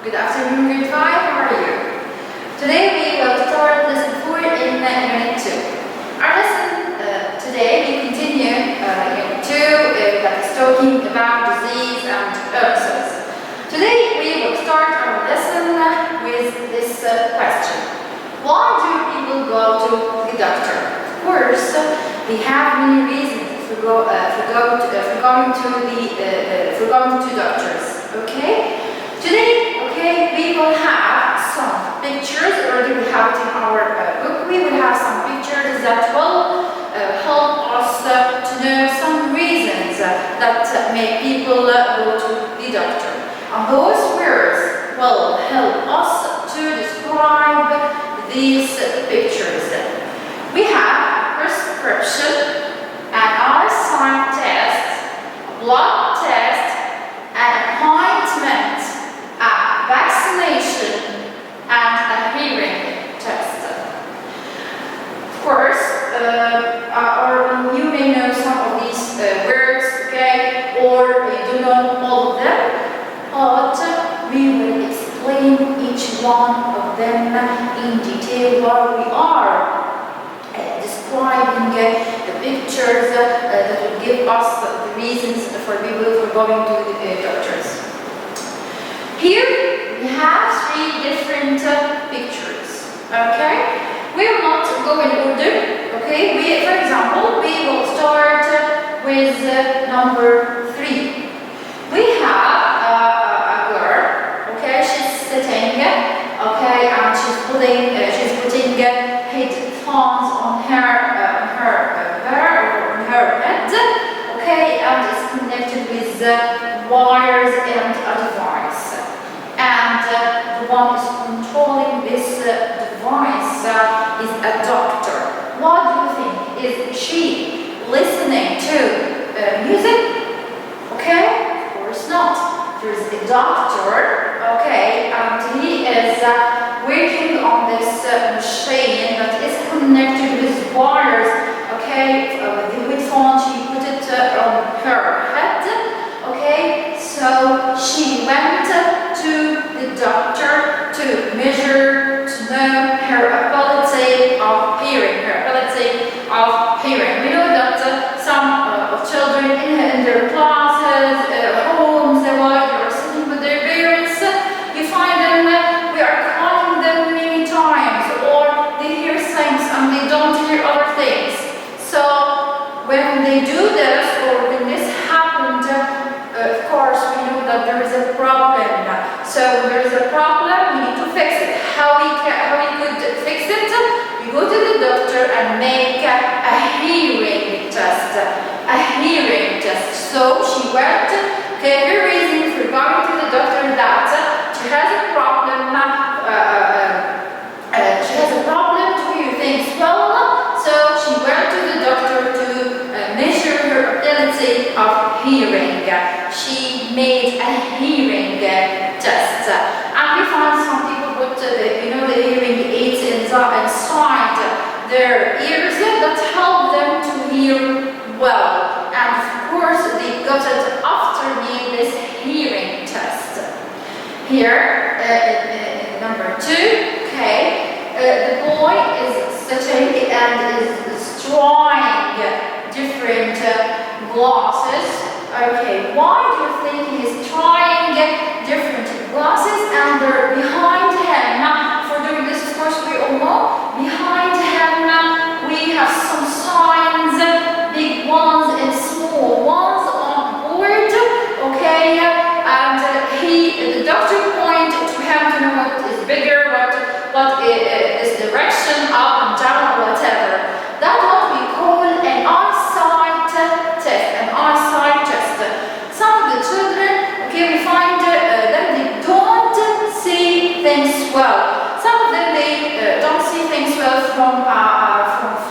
Good afternoon, grade 5. How are you? Today we will start lesson 4 in unit 2. Our lesson today we continue unit 2 that is talking about disease and illnesses. Today we will start our lesson with this question. Why do people go to the doctor? Of course, we have many reasons for going to doctors. Okay? Today, we will have some pictures. Already we have it in our book. We will have some pictures that will help us to know some reasons that make people go to the doctor. And those words will help us to describe these pictures. We have a prescription, an eyesight test, a blood test, an appointment, a vaccination, and a hearing test. Of course, or you may know some of these words, or you do know all of them, but we will explain each one of them in detail while we are describing the pictures that will give us the reasons for people for going to the doctors. Here we have 3 different pictures. We will not go in order. For example, we will start with number 3. We have a girl. She's sitting. And she's putting headphones on her head. And it's connected with wires and a device. And the one who's controlling this device is a doctor. What do you think? Is she listening to music? Of course not. There's a doctor, and he is working on this machine that is connected with wires, with the headphone. She put it on her head, so she went to the doctor to measure, to know her ability of hearing, We know that some of children in their classes, homes, while they are sitting with their parents, you find them, we are calling them many times, or they hear things and they don't hear other things. So when they do this, or when this happened, of course we know that there is a problem. So when there is a problem, we need to fix it. How we could fix it? We go to the doctor and make a hearing test. So she went. Her reason for going to the doctor that she has a problem. She has a problem to hear things well. So she went to the doctor to measure her ability of hearing. She made a hearing test. And we found some people put the hearing aids inside their ears that help them to hear well. And of course they got it after doing this hearing test. Here, number 2, the boy is sitting and is trying different glasses. Why do you think he's trying different glasses? And they're behind him. For doing this, of course, we all know. Behind him, we have some signs, big ones and small ones on board. And the doctor pointed to him to know what is bigger, what is direction, up and down, or whatever. That's what we call an eyesight test. Some of the children, we find that they don't see things well. Some of them they don't see things well from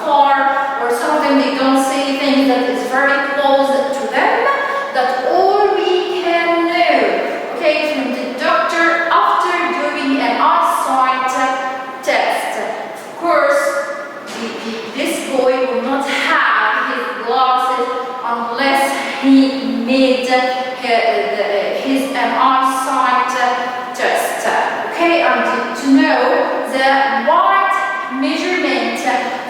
far, or some of them they don't see things that is very close to them. That all we can know, from the doctor after doing an eyesight test. right measurement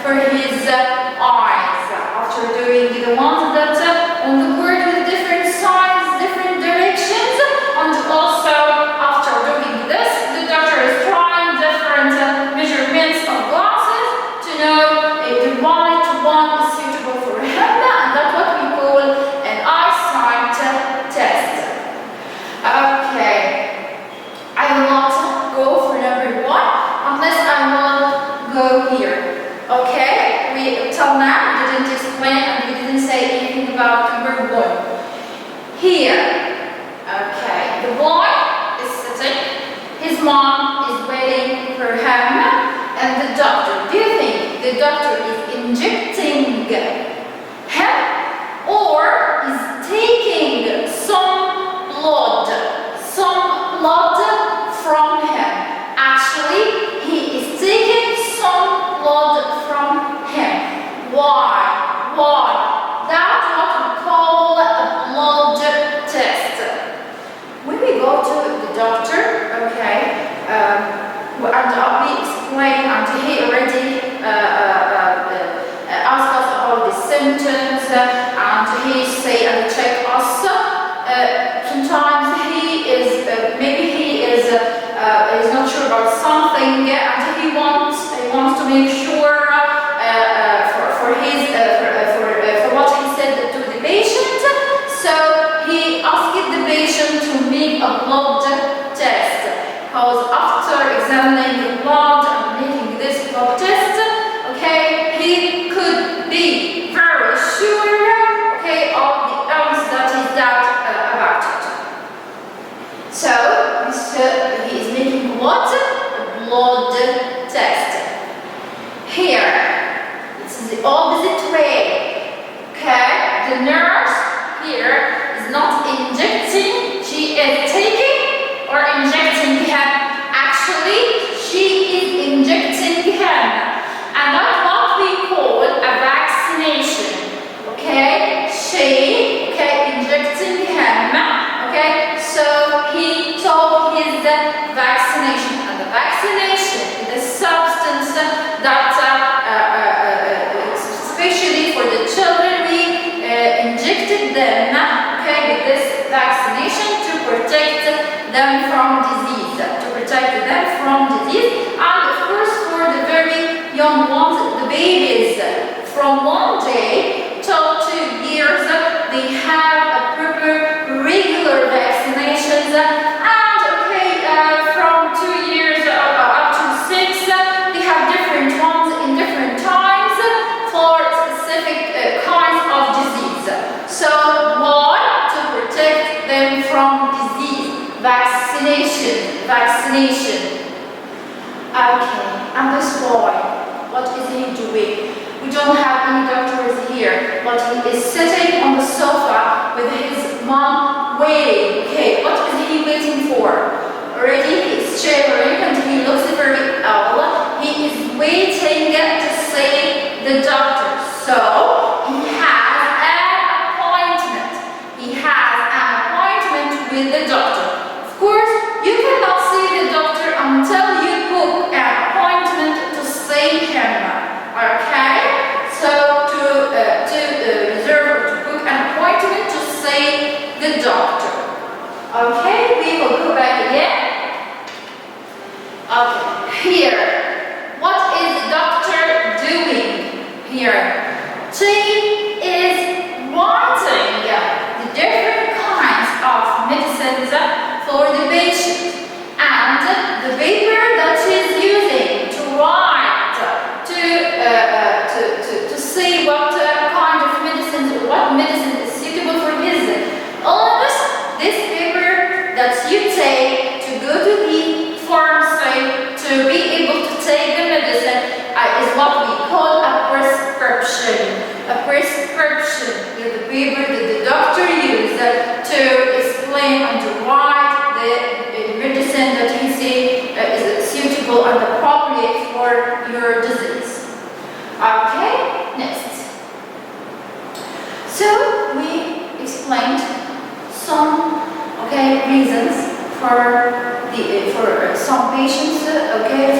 for his eyes. After doing the ones that on the board with different sides, different directions, and also after doing this, the doctor is trying different measurements of glasses to know if the right one is suitable for him, and that's what we call an eyesight test. Okay, I will not go for number 1 unless I will go here. Okay, till now we didn't explain and we didn't say anything about number 1. Here, okay, the boy is sitting, his mom is waiting for him, and the doctor. Do you think the doctor is injecting him or is taking some blood from him? Actually, he is taking some blood from him. Why? That's what we call a blood test. When we go to the doctor, okay, and we explain, and he already asked us about the symptoms, and he say and check us. Sometimes he is, maybe he is not sure about something, and he wants to make sure for what he said to the patient. So he asked the patient to make a blood test, because after examining the blood and making this blood test, okay, he could be very sure, okay, of the illness that is about it. So he is making what? A blood test. Here, it's the opposite way. Okay, the nurse here is not injecting, she is taking or injecting him. Actually, she is injecting him, and that's what we call a vaccination. Okay, she, okay, injecting him. Okay, so he took his vaccination, and the vaccination is a substance that, especially for the children, we injected them, okay, with this vaccination to protect them from disease, and of course for the very young ones, the babies, from 1 day till 2 years, they have a proper regular vaccinations, and okay, from 2 years up to 6, they have different ones in different times for specific kinds of disease. So why? To protect them from disease. Vaccination. Okay, and this boy, what is he doing? We don't have any doctors here, but he is sitting on the sofa with his mom waiting. Okay, what is he waiting for? Already he is shivering and he looks very ill. He is waiting to see the doctor. So he has an appointment. With the doctor. Of course, you cannot see the doctor until you book an appointment to see him. Okay? So to reserve or to book an appointment to see the doctor. Okay, we will go back again. Okay, here. What is the doctor doing here? She is writing the different kinds of medicines for the patient, and the paper that she is using to write to see what kind of medicines or what medicine is suitable for his illness. This paper that you take to go to the pharmacy to be able to take the medicine is what we call a prescription. A prescription is the paper that the doctor uses to explain and to write the medicine that he says is suitable and appropriate for your disease. Okay, next. So we explained some reasons for some patients,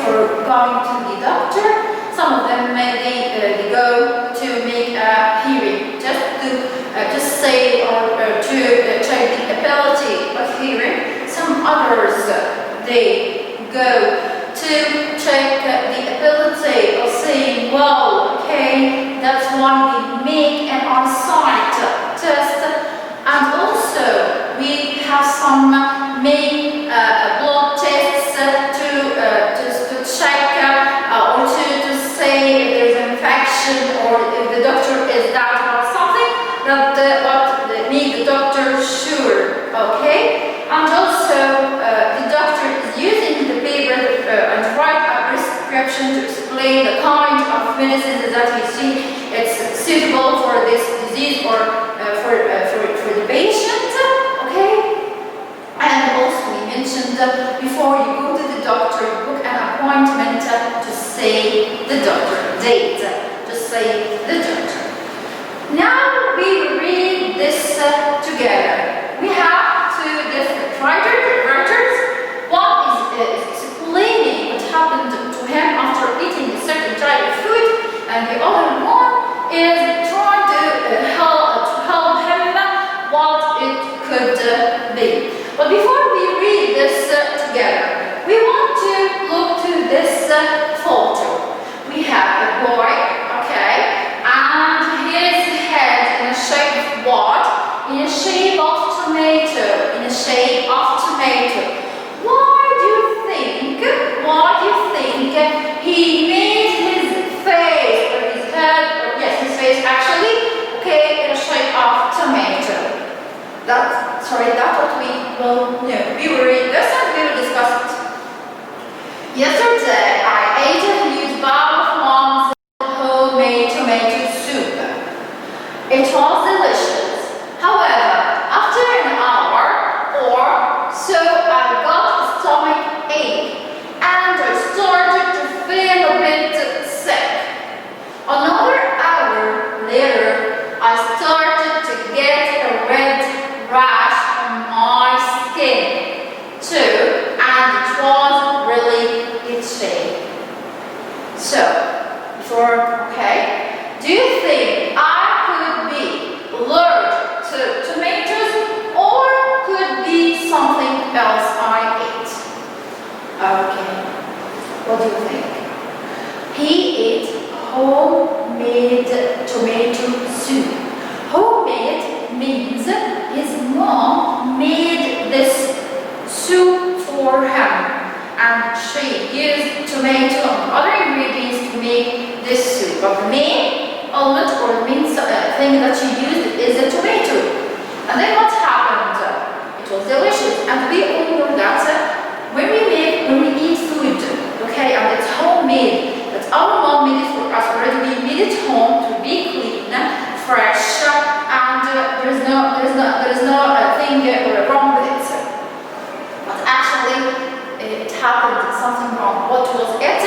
for going to the doctor. Some of them they go to make a hearing, just say or to check the ability of hearing. Some others they go to check the ability of saying, well, okay, that's why we make an on-site test. And also we have some main blood tests to check or to say if there's an infection or if the doctor is doubt about something that make the doctor sure, okay? And also the doctor is using the paper and write a prescription to explain the kind of medicine that he sees it's suitable for this disease or for the patient, okay? And also we mentioned before you go to the doctor, you book an appointment to say the doctor date, to say the doctor. Now we will read this together. We have two different writers. One is explaining what happened to him after eating a certain type of food, and the other one is trying to help him what it could be. But before we read this together, we want to look to this photo. We have a boy, okay, and his head in a shape of what? In a shape of tomato. In a shape of tomato. Why do you think he made his face or his head, or yes, his face actually, okay, in a shape of tomato? That's what we will know. We will read this and we will discuss it. Yesterday, I ate a huge bowl of mom's homemade tomato soup. It was delicious. However, after an hour or so, I got a stomach ache and I started to feel a bit sick. Another hour later, I started to get a red rash on my skin too, and it was really itchy. So, do you think I could be allergic to tomatoes or could be something else I ate? Okay, what do you think? He ate homemade tomato soup. Homemade means his mom made this soup for him and she used tomato and other ingredients to make this soup. But the main element or the main thing that she used is the tomato. And then what happened? It was delicious. And we all know that when we eat food, okay, and it's homemade, that our mom made it for us already, we made it home to be clean, fresh, and there is no thing wrong with it. But actually, it happened something wrong. What was it?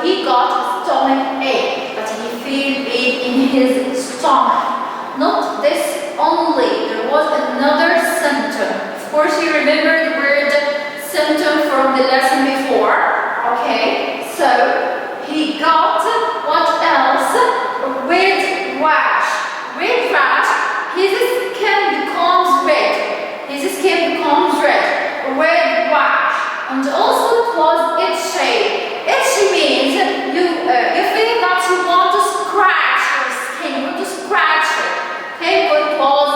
He got a stomach ache, but he felt it in his stomach. Not this only, there was another symptom. Of course, you remember the word symptom from the lesson before. Okay, so he got what else? A red rash. Red rash, his skin becomes red. His skin becomes red. A red rash. And also it was itchy. Itchy means you feel that you want to scratch your skin. You want to scratch it. Okay, but it was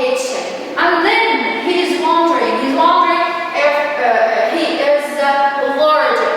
itchy. And then he's wondering if he is allergic.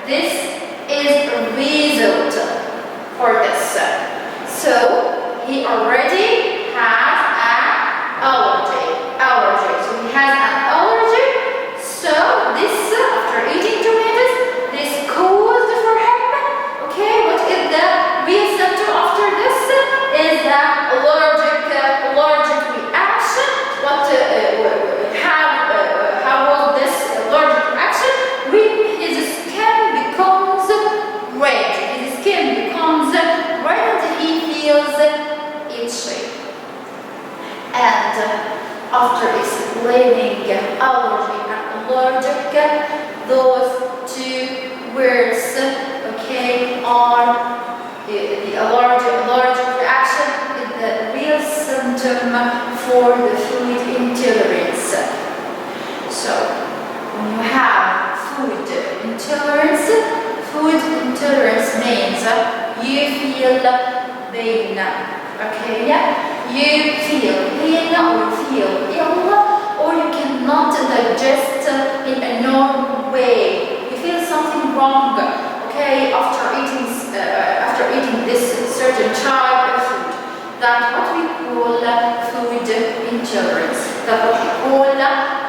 this is a result for this. So he already has an allergy. So he has an allergy. So this, after eating tomatoes, this caused for him. Okay, what is the real symptom after this? Is the allergic reaction. How was this allergic reaction? When his skin becomes red. His skin becomes red and he feels itchy. And after explaining allergy and allergic, those two words, okay, are the allergic reaction is the real symptom for the food intolerance. So, when you have food intolerance means you feel pain. Okay, yeah? You feel pain or feel ill, or you cannot digest in a normal way. You feel something wrong. Okay, after eating this certain type of food. That's what we call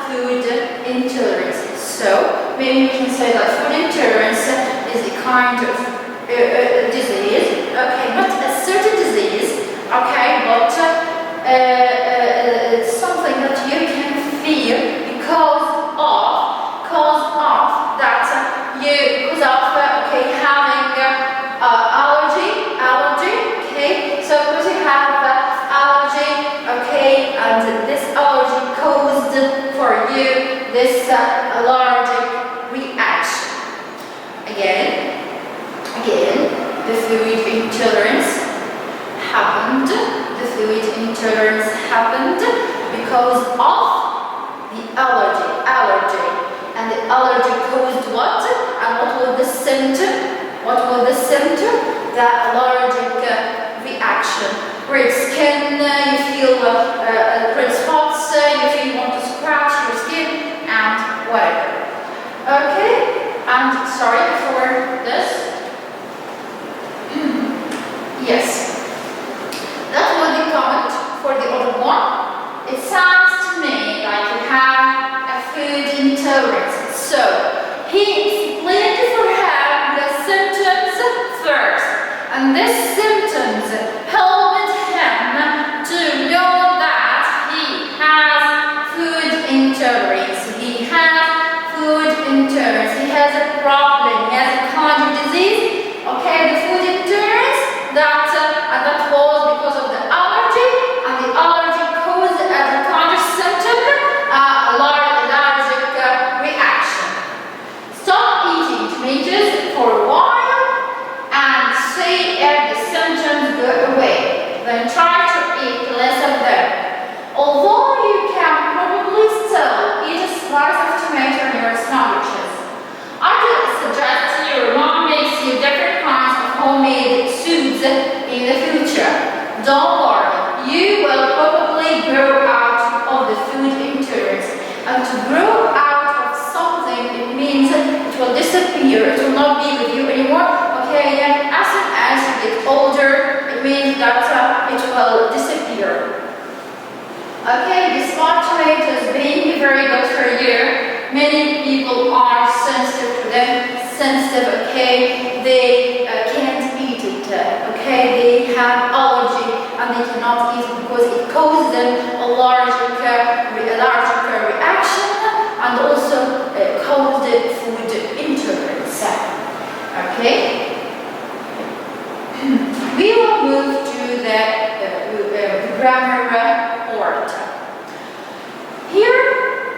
food intolerance. So maybe we can say that food intolerance is a kind of disease. Okay, not a certain disease. Okay, but it's something that you can feel because of that having allergy. Okay, so because you have allergy, okay, and this allergy caused for you this allergic reaction. Again, the food intolerance happened because of the allergy. And the allergy caused what? And what was the symptom? The allergic reaction. Red skin, you feel red spots, you feel you want to scratch your skin, and whatever. Okay? And sorry for this. Yes. That was the comment for the other one. It sounds to me like you have a food intolerance. So, he explained for her the symptoms first. And these symptoms helped him to know that he has food intolerance. He has a problem. He has a kind of disease. Okay, the food intolerance that was because of the allergy, and the allergy caused as a kind of symptom allergic reaction. Stop eating tomatoes for a while and see if the symptoms go away. Then try to eat less of them. Although you can probably still eat a slice of tomato in your sandwiches, I could suggest your mom makes you different kinds of homemade soups in the future. Don't worry, you will probably grow out of the food intolerance. And to grow out of something, it means it will disappear. It will not be with you anymore. Okay, and as soon as you get older, it means that it will disappear. Okay, despite tomatoes being very good for you, many people are sensitive to them. Okay, they can't eat it. Okay, they have allergy and they cannot eat it because it causes them allergic reaction and also caused food intolerance. Okay, we will move to the grammar part. Here,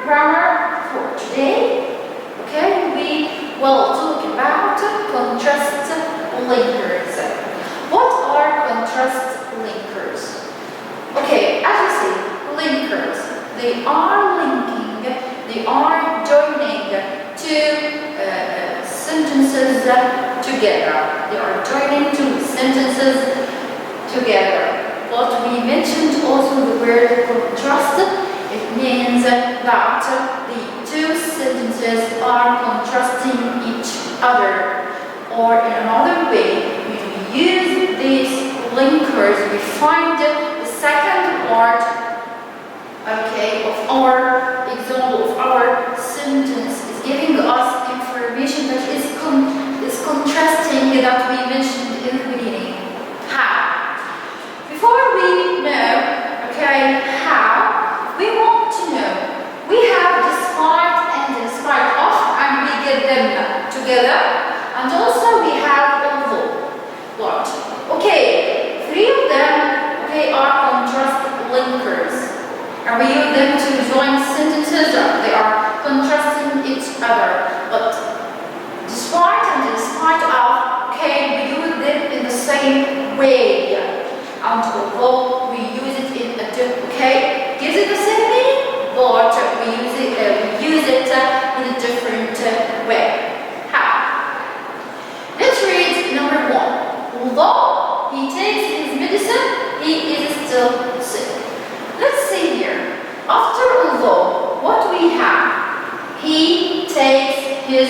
grammar for today. Okay, we will talk about contrast linkers. What are contrast linkers? Okay, as you see, linkers, they are linking, they are joining two sentences together. They are joining two sentences together. What we mentioned also the word contrast. It means that the two sentences are contrasting each other. Or in another way, when we use these linkers, we find the second part, okay, of our example, of our sentence, is giving us information that is contrasting that we mentioned in the beginning. How? Before we know, okay, how, we want to know. We have despite and in spite of, and we get them together. And also we have although. What? Okay, three of them, okay, are contrast linkers. And we use them to join sentences. They are contrasting each other. But despite and in spite of, okay, we use them in the same way. And although we use it in a different, okay, gives it the same meaning, but we use it in a different way. How? Let's read number 1. Although he takes his medicine, he is still sick. Let's see here. After although, what we have? He takes his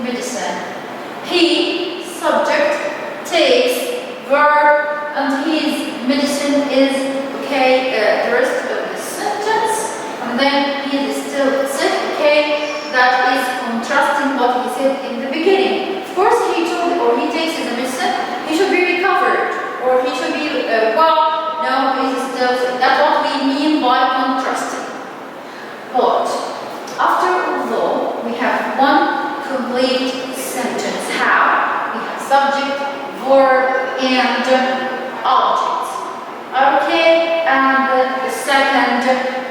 medicine. He, subject, takes, verb, and his medicine is, okay, the rest of the sentence. And then he is still sick, okay? That is contrasting what he said in the beginning. Of course, he told, or he takes his medicine, he should be recovered, or he should be, well, no, he is still sick. That's what we mean by contrasting. But after although, we have one complete sentence. How? We have subject, verb, and object. Okay, and the second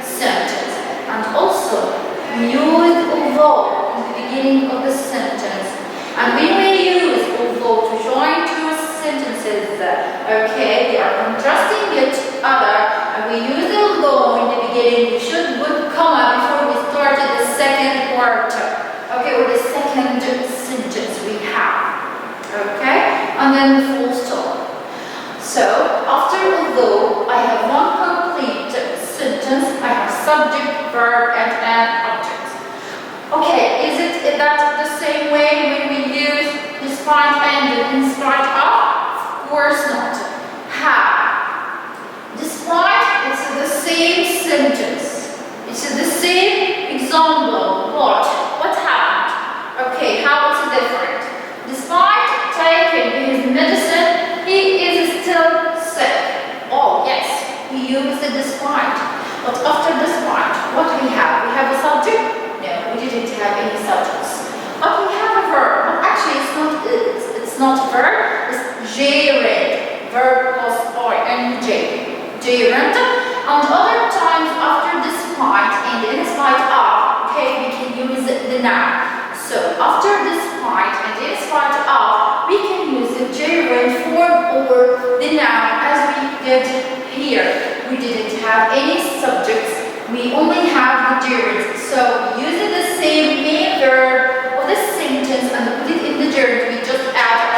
sentence. And also, we use although in the beginning of the sentence. And when we use although to join two sentences, okay, they are contrasting each other, and we use although in the beginning. We should put comma before we started the second part, okay, or the second sentence we have, okay, and then the full stop. So after although, I have one complete sentence. I have subject, verb, and an object. Okay, is that the same way when we use despite and in spite of? Of course not. How? Despite, it's the same sentence. It's the same example. What happened? Okay, how is it different? Despite taking his medicine, he is still sick. Oh, yes, we use the despite. But after despite, what we have? We have a subject? No, we didn't have any subjects. But we have a verb. But actually, it's not a verb. It's gerund. Verb plus ing. Gerund. And other times after despite and in spite of, okay, we can use the noun. So after despite and in spite of, we can use the gerund form or the noun as we did here. We didn't have any subjects. We only have the gerund. So using the same main verb of the sentence and put it in the gerund, we just add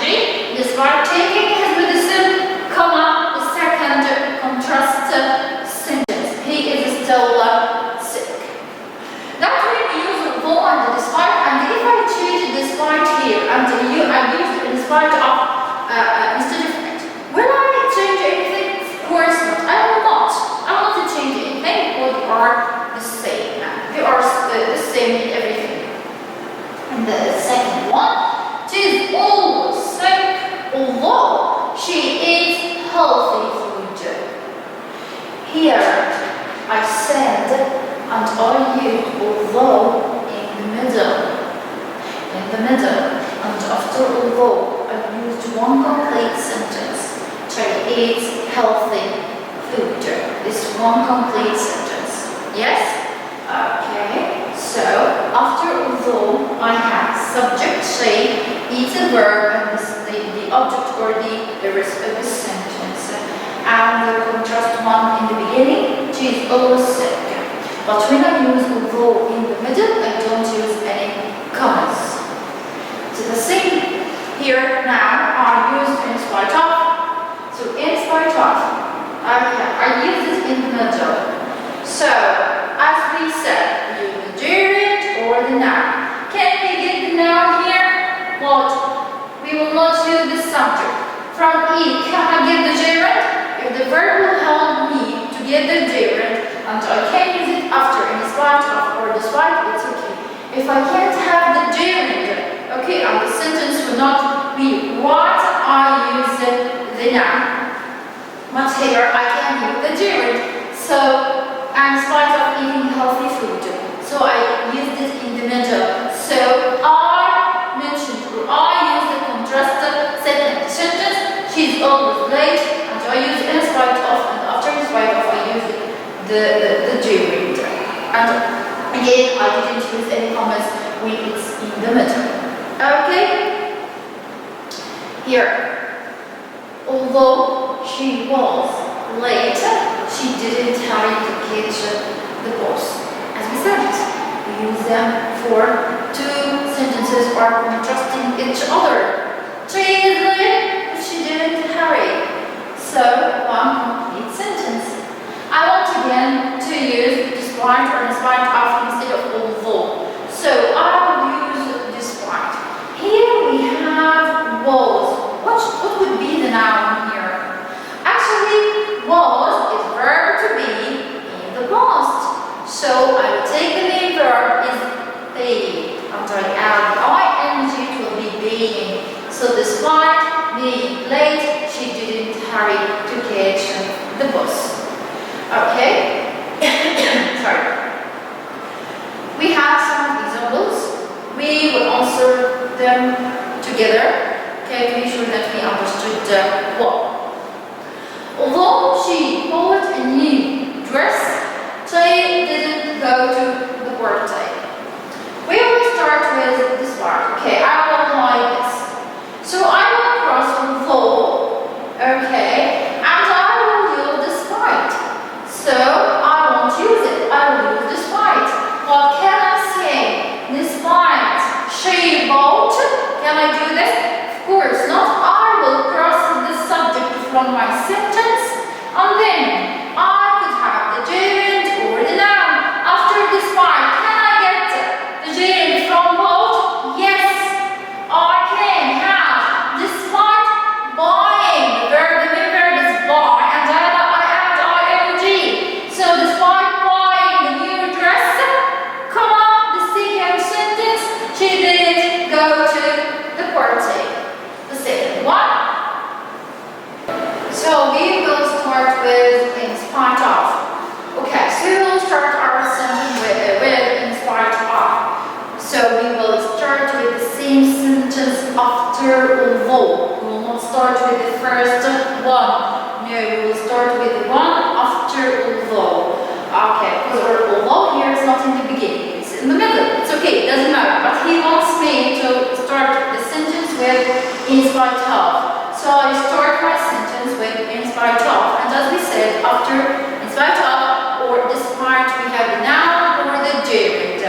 ing. Despite taking his medicine, comma, the second contrast sentence. He is still sick. That way we use although and despite, and if I change despite here and I use it in spite of instead of it, will I change anything? Of course not. I will not. I will not change anything because they are the same. They are the same in everything. And the second one, she is always sick, although she eats healthy food. Here I said, and I used although in the middle. And after although, I used one complete sentence. She eats healthy food. This one complete sentence. Yes? Okay. So after although, I have subject, she eats a verb, and the object or the rest of the sentence. And the contrast one in the beginning, she is always sick. But when I use although in the middle, I don't use any commas. So the same here now are used in spite of. So in spite of, I use it in the middle. So as we said, use the gerund or the noun. Can we get the noun here? What? from E, can I get the gerund? If the verb will help me to get the gerund, and I can use it after, in spite of or despite, it's okay. If I can't have the gerund, okay, and the sentence will not be what, I use the noun. But here I can use the gerund. So, and in spite of eating healthy food, so I used it in the middle. So I mentioned, or I use the contrasted second sentence. She's always late, and I use in spite of, and after in spite of, I use the gerund. And again, I didn't use any comments when it's in the middle. Okay? Here, although she was late, she didn't hurry to catch the bus. As we said, we use them for two sentences or contrasting each other. She is late, but she didn't hurry. So, one complete sentence. I want again to use despite or in spite of instead of although. So, I will use despite. Here we have was. What would be the noun here? Actually, was is verb to be in the past. So I will take the main verb is paid. After I add ing, it will be being. So despite being late, she didn't hurry to catch the bus. Okay? Sorry. We have some examples. We will answer them together. Okay, to make sure that we understood what. Although she bought a new dress, she didn't go to the birthday. We will start with this part. Okay, I will like this. So I will cross although, okay, and I will use despite. So I won't use it. I will use despite. What can I say? Despite she bought. Can I do this? Of course not. I will cross the subject from my sentence, and then I could have the gerund or the noun. After despite, can I get the gerund from both? Yes, I can have despite buying. The main verb is buy, and I add ing. So despite buying the new dress, come on, the second sentence, she didn't go to the party. The second one. So we will start with in spite of. Okay, so we will start our sentence with in spite of. So we will start with the same sentence after although. We will not start with the first one. No, we will start with the one after although. Okay, because although here is not in the beginning. It's in the middle. It's okay, it doesn't matter. But he wants me to start the sentence with in spite of. So I start my sentence with in spite of. And as we said, after in spite of or despite, we have the noun or the gerund.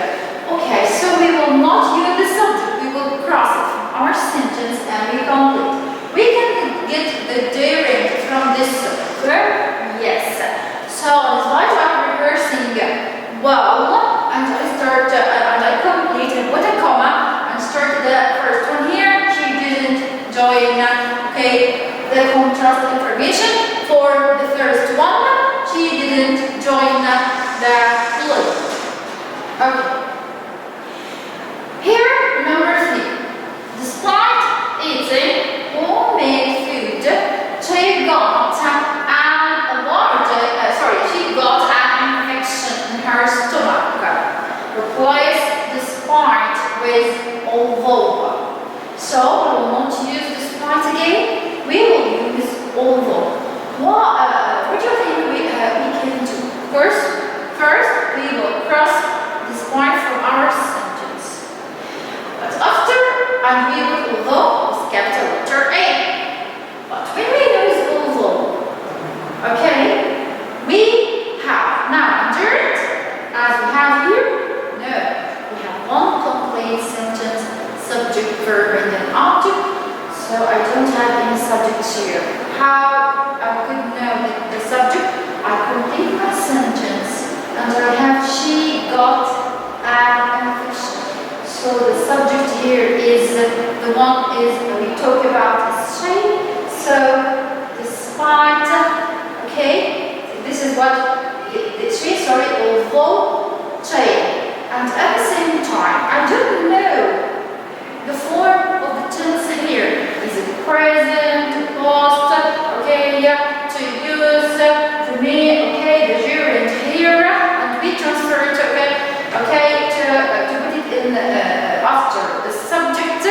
Okay, so we will not use the subject. We will cross it from our sentence and we complete. We can get the gerund from this verb. Yes. So in spite of rehearsing well, and I start and I completed with a comma and started the first one here. She didn't join, okay, the contrast information for the first one. She didn't join the link. Okay. Here, number 3. Despite eating homemade food, she got an infection in her stomach. Replace despite with although. So we will not use despite again. We will use although. What do you think we can do? First we will cross despite from our sentence. But after, and we will although with capital letter A. But when we use although, okay, we have now gerund as we have here. No, we have one complete sentence, subject, verb, and then object. So I don't have any subject here. How I could know the subject? I complete my sentence, and I have she got an infection. So the subject here is the one is we talk about is she. So despite, okay, this is what the tree, sorry, although train. And at the same time, I don't know the form of the tense here. Is it present, past, okay, yeah, to use, to me, okay, the gerund here, and we transfer it, okay, to put it in after the subject,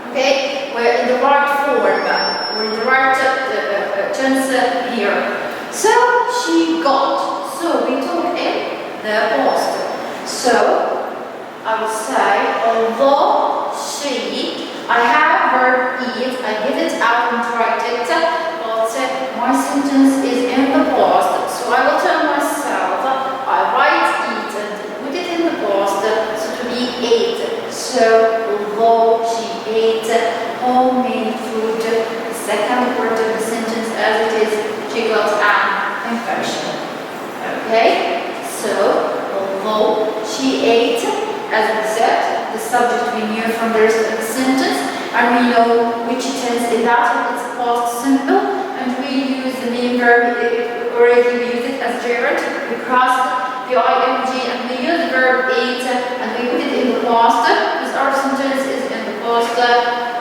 okay, we're in the right form, we're in the right tense here. So she got, so we took in the past. So I will say, although she, I have verb eat, I get it out and write it, but my sentence is in the past. So I will tell myself, I write eat and put it in the past, so to be ate. So although she ate homemade food, the second part of the sentence as it is, she got an infection. Okay? So although she ate, as we said, the subject we knew from the rest of the sentence, and we know which tense in that, it's past simple, and we use the main verb, already we use it as gerund, we cross the ing, and we use the verb ate, and we put it in the past, because our sentence is in the past,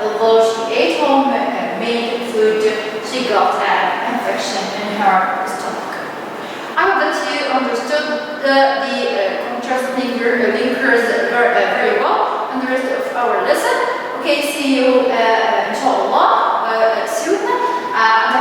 although she ate homemade food, she got an infection in her stomach. I hope that you understood the contrast linkers very well and the rest of our lesson. Okay, see you inshallah soon. And